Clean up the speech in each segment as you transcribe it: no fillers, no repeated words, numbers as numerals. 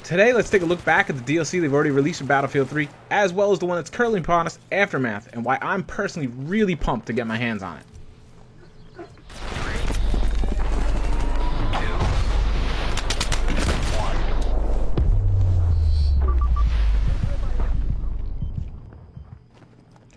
Today, let's take a look back at the DLC they've already released for Battlefield 3, as well as the one that's currently upon us, Aftermath, and why I'm personally really pumped to get my hands on it.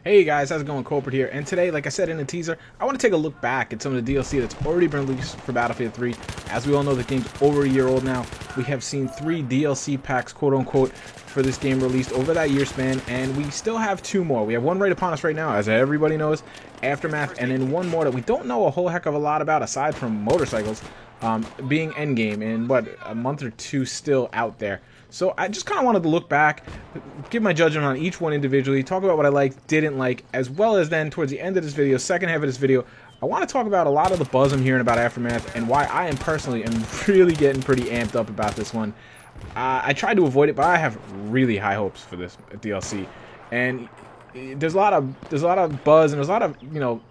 Hey guys, how's it going? Corporate here, and today, like I said in the teaser, I want to take a look back at some of the DLC that's already been released for Battlefield 3. As we all know, the game's over a year old now. We have seen 3 DLC packs, quote-unquote, for this game released over that year span, and we still have 2 more. We have one right upon us right now, as everybody knows, Aftermath, and then one more that we don't know a whole heck of a lot about, aside from motorcycles, being Endgame, and what, a month or 2 still out there. So I just kind of wanted to look back, give my judgment on each one individually, talk about what I liked, didn't like, as well as then towards the end of this video, second half of this video, I want to talk about a lot of the buzz I'm hearing about Aftermath and why I am personally really getting pretty amped up about this one. I tried to avoid it, but I have really high hopes for this DLC, and there's a lot of buzz and there's a lot of, you know,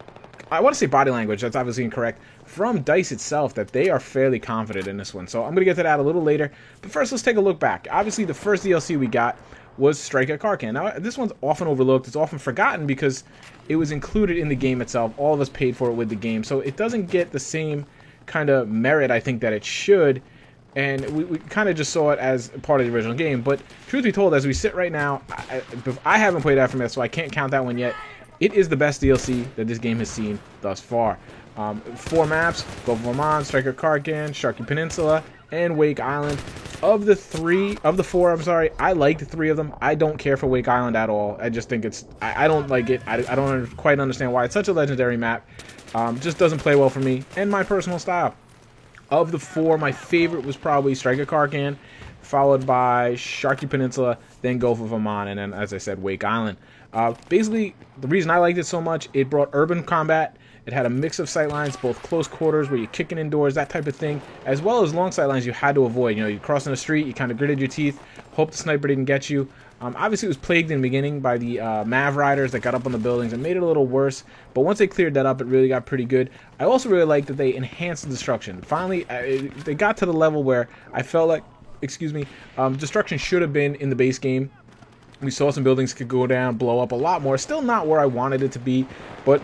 I want to say body language, that's obviously incorrect, from DICE itself that they are fairly confident in this one. So I'm going to get to that a little later. But first, let's take a look back. Obviously, the first DLC we got was Strike at Karkan. Now, this one's often overlooked. It's often forgotten because it was included in the game itself. All of us paid for it with the game. So it doesn't get the same kind of merit, I think, that it should. And we kind of just saw it as part of the original game. But truth be told, as we sit right now, I haven't played Aftermath, so I can't count that one yet. It is the best DLC that this game has seen thus far. 4 maps: Gulf of Oman, Strike at Karkan, Sharkey Peninsula, and Wake Island. Of the 4, I'm sorry, I liked 3 of them. I don't care for Wake Island at all. I just think it's, I don't like it. I don't quite understand why it's such a legendary map. Just doesn't play well for me and my personal style. Of the 4, my favorite was probably Strike at Karkan, followed by Sharkey Peninsula, then Gulf of Oman, and then, as I said, Wake Island. Basically, the reason I liked it so much, it brought urban combat. It had a mix of sightlines, both close quarters where you're kicking indoors, that type of thing, as well as long sightlines you had to avoid. You know, you're crossing the street, you kind of gritted your teeth, hope the sniper didn't get you. Obviously, it was plagued in the beginning by the MAV riders that got up on the buildings and made it a little worse, but once they cleared that up, it really got pretty good. I also really liked that they enhanced the destruction. Finally, they got to the level where I felt like, destruction should have been in the base game. We saw some buildings could go down, blow up a lot more. Still not where I wanted it to be, but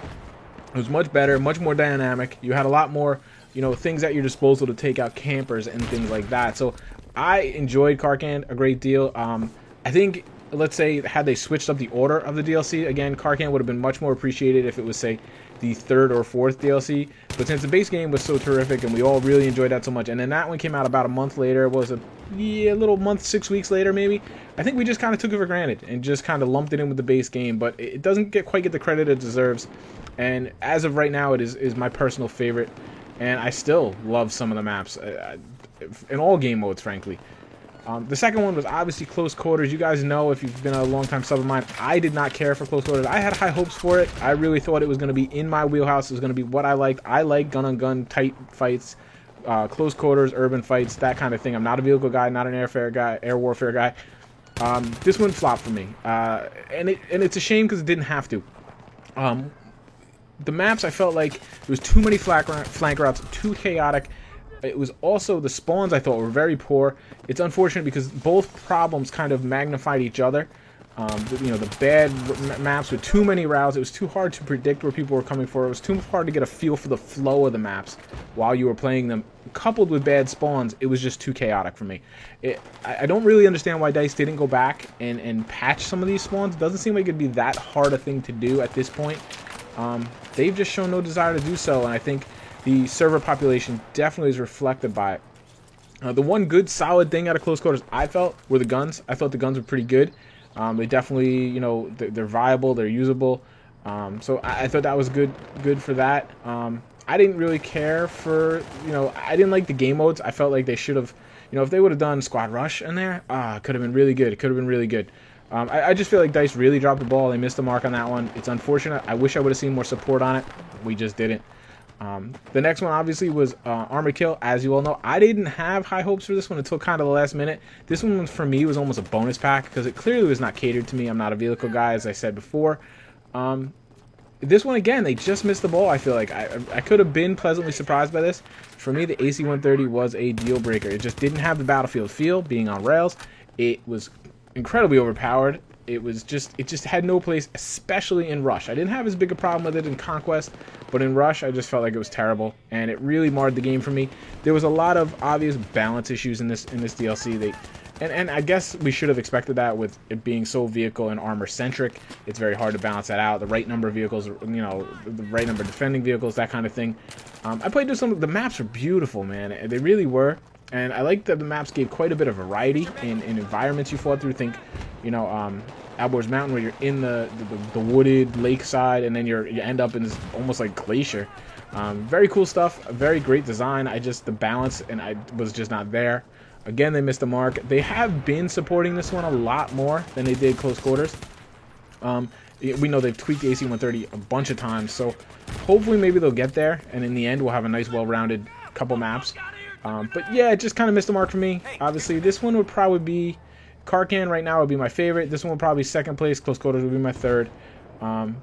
it was much better, much more dynamic. You had a lot more, you know, things at your disposal to take out campers and things like that. So I enjoyed Karkan a great deal. I think, let's say, had they switched up the order of the DLC, again, Karkan would have been much more appreciated if it was, say, the 3rd or 4th DLC. But since the base game was so terrific and we all really enjoyed that so much, and then that one came out about a month later, it was a little month, 6 weeks later maybe, I think we just kind of took it for granted and just kind of lumped it in with the base game. But it doesn't quite get the credit it deserves. And as of right now, it is my personal favorite. And I still love some of the maps in all game modes, frankly. The second one was obviously Close Quarters. You guys know, if you've been a long-time sub of mine, I did not care for Close Quarters. I had high hopes for it. I really thought it was going to be in my wheelhouse. It was going to be what I liked. I like gun-on-gun, tight fights, close quarters, urban fights, that kind of thing. I'm not a vehicle guy, not an air warfare guy. This one flopped for me. And it's a shame because it didn't have to. The maps, I felt like there was too many flank routes, too chaotic. It was also, the spawns I thought were very poor. It's unfortunate because both problems kind of magnified each other. You know, the bad maps with too many routes, it was too hard to predict where people were coming for. It was too hard to get a feel for the flow of the maps while you were playing them. Coupled with bad spawns, it was just too chaotic for me. I don't really understand why DICE didn't go back and patch some of these spawns. It doesn't seem like it'd be that hard a thing to do at this point. They've just shown no desire to do so, and I think the server population definitely is reflected by it. The one good, solid thing out of Close Quarters I felt were the guns. I thought the guns were pretty good. They definitely, you know, they're viable, they're usable. So I thought that was good for that. I didn't really care for, you know, I didn't like the game modes. I felt like they should have, you know, if they would have done Squad Rush in there, it could have been really good. It could have been really good. I just feel like DICE really dropped the ball. They missed the mark on that one. It's unfortunate. I wish I would have seen more support on it. We just didn't. The next one obviously was Armored Kill. As you all know, I didn't have high hopes for this one until kind of the last minute. This one for me was almost a bonus pack because it clearly was not catered to me. I'm not a vehicle guy, as I said before. this one, again, they just missed the ball. I feel like I could have been pleasantly surprised by this. For me, the AC-130 was a deal breaker. It just didn't have the Battlefield feel, being on rails. It was incredibly overpowered. It just had no place, especially in Rush. I didn't have as big a problem with it in Conquest, but in Rush, I just felt like it was terrible, and it really marred the game for me. There was a lot of obvious balance issues in this DLC. And I guess we should have expected that with it being so vehicle and armor centric. It's very hard to balance that out. The right number of vehicles, you know, the right number of defending vehicles, that kind of thing. I played with the maps are beautiful, man. They really were. And I like that the maps gave quite a bit of variety in environments you fought through. Think, you know, Alborz Mountain, where you're in the wooded lakeside, and then you end up in this almost like glacier. Very cool stuff. A very great design. The balance and I was just not there. Again, they missed the mark. They have been supporting this one a lot more than they did Close Quarters. We know they've tweaked the AC-130 a bunch of times, so hopefully maybe they'll get there, and in the end we'll have a nice, well-rounded couple maps. But yeah, it just kind of missed the mark for me. Obviously, this one would probably be... Karkan right now would be my favorite. This one would probably be second place. Close Quarters would be my third. And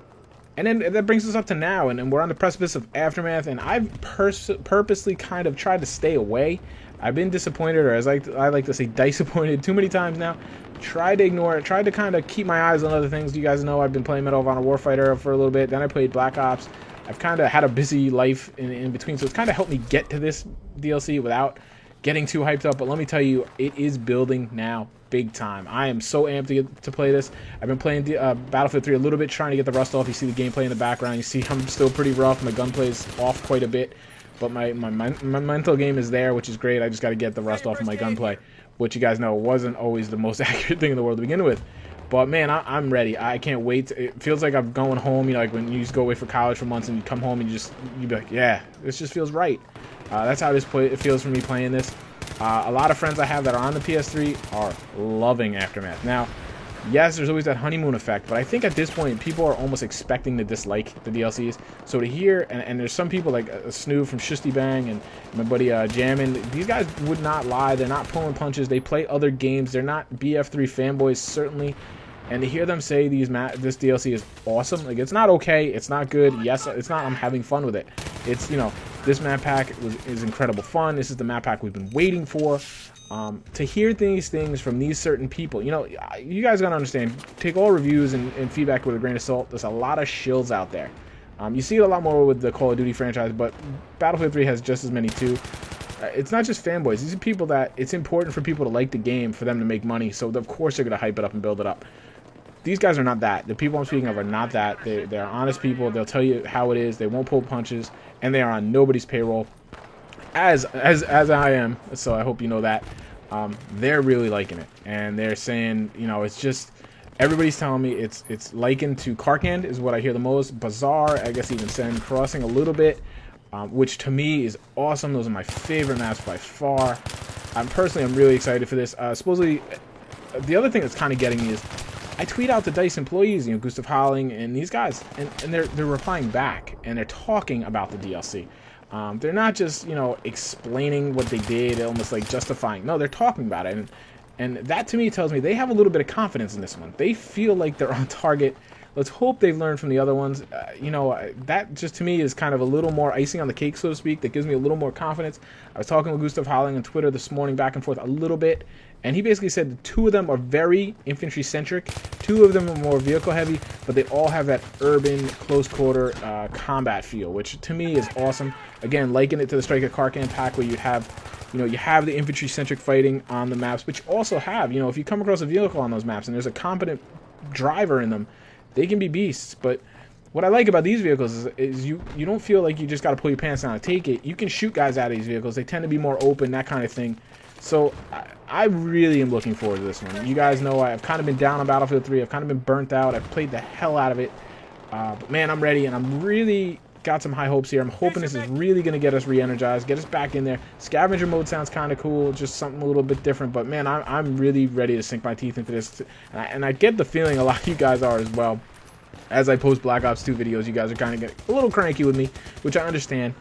then that brings us up to now, and we're on the precipice of Aftermath, and I've purposely kind of tried to stay away. I've been disappointed, or as I like to say, disappointed too many times now. Tried to ignore it. Tried to kind of keep my eyes on other things. You guys know I've been playing Medal of Honor Warfighter for a little bit. Then I played Black Ops. I've kind of had a busy life in between, so it's kind of helped me get to this DLC without getting too hyped up. But let me tell you, it is building now big time. I am so amped to play this. I've been playing Battlefield 3 a little bit, trying to get the rust off. You see the gameplay in the background. You see I'm still pretty rough. My gunplay is off quite a bit. But my mental game is there, which is great. I just got to get the rust off of my gunplay, which you guys know wasn't always the most accurate thing in the world to begin with. But man, I'm ready. I can't wait. It feels like I'm going home. You know, like when you used to go away for college for months and you come home and you'd be like, yeah, this just feels right. That's how it feels for me playing this. A lot of friends I have that are on the PS3 are loving Aftermath. Now, yes, there's always that honeymoon effect, but I think at this point, people are almost expecting to dislike the DLCs. So to hear, and there's some people like Snoo from Shusty Bang and my buddy Jammin, these guys would not lie. They're not pulling punches. They play other games. They're not BF3 fanboys, certainly. And to hear them say this DLC is awesome, like, it's not okay, it's not good, yes, it's not I'm having fun with it. It's, you know, this map pack is incredible fun. This is the map pack we've been waiting for. To hear these things from these certain people, you know, you guys gotta understand, take all reviews and feedback with a grain of salt. There's a lot of shills out there. You see it a lot more with the Call of Duty franchise, but Battlefield 3 has just as many too. It's not just fanboys. These are people that it's important for people to like the game for them to make money, so of course they're gonna hype it up and build it up. These guys are not that. The people I'm speaking of are not that. They're honest people. They'll tell you how it is. They won't pull punches, and they are on nobody's payroll, as I am. So I hope you know that. They're really liking it, and they're saying, you know, it's just everybody's telling me it's likened to Karkan is what I hear the most. Bazaar, I guess even Sen Crossing a little bit, which to me is awesome. Those are my favorite maps by far. I'm really excited for this. Supposedly, the other thing that's kind of getting me is, I tweet out to DICE employees, you know, Gustav Holling and these guys, and they're replying back, and they're talking about the DLC. They're not just, you know, explaining what they did, almost like justifying. No, they're talking about it, and that to me tells me they have a little bit of confidence in this one. They feel like they're on target. Let's hope they've learned from the other ones. You know, that just to me is kind of a little more icing on the cake, so to speak. That gives me a little more confidence. I was talking with Gustav Holling on Twitter this morning, back and forth a little bit, and he basically said the two of them are very infantry-centric. Two of them are more vehicle-heavy, but they all have that urban, close-quarter combat feel, which to me is awesome. Again, liken it to the Striker Karkan pack, where you have the infantry-centric fighting on the maps, but you also have, you know, if you come across a vehicle on those maps and there's a competent driver in them, they can be beasts. But what I like about these vehicles is you don't feel like you just got to pull your pants down and take it. You can shoot guys out of these vehicles. They tend to be more open, that kind of thing. So I really am looking forward to this one. You guys know I've kind of been down on Battlefield 3. I've kind of been burnt out. I've played the hell out of it. But man, I'm ready, and I'm really got some high hopes here. I'm hoping this is really going to get us re-energized, get us back in there. Scavenger mode sounds kind of cool, just something a little bit different. But man, I'm really ready to sink my teeth into this. And I get the feeling a lot of you guys are as well. As I post Black Ops 2 videos, you guys are kind of getting a little cranky with me, which I understand.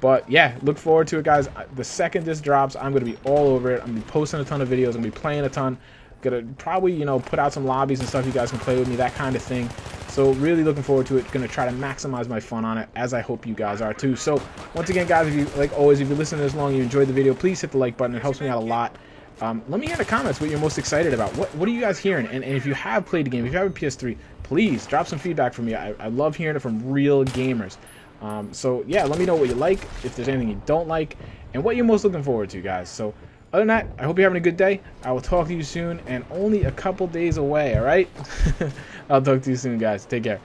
But yeah, look forward to it, guys. The second this drops, I'm going to be all over it. I'm going to be posting a ton of videos. I'm going to be playing a ton. Going to probably, you know, put out some lobbies and stuff you guys can play with me, that kind of thing. So really looking forward to it. Going to try to maximize my fun on it, as I hope you guys are too. So once again, guys, if you, like always, if you listen this long, you enjoyed the video, please hit the like button. It helps me out a lot. Let me in the comments what you're most excited about. What are you guys hearing? And if you have played the game, if you have a PS3, please drop some feedback from me. I love hearing it from real gamers. So yeah, let me know what you like, if there's anything you don't like, and what you're most looking forward to, guys. So other than that, I hope you're having a good day. I will talk to you soon, and only a couple days away, alright? I'll talk to you soon, guys. Take care.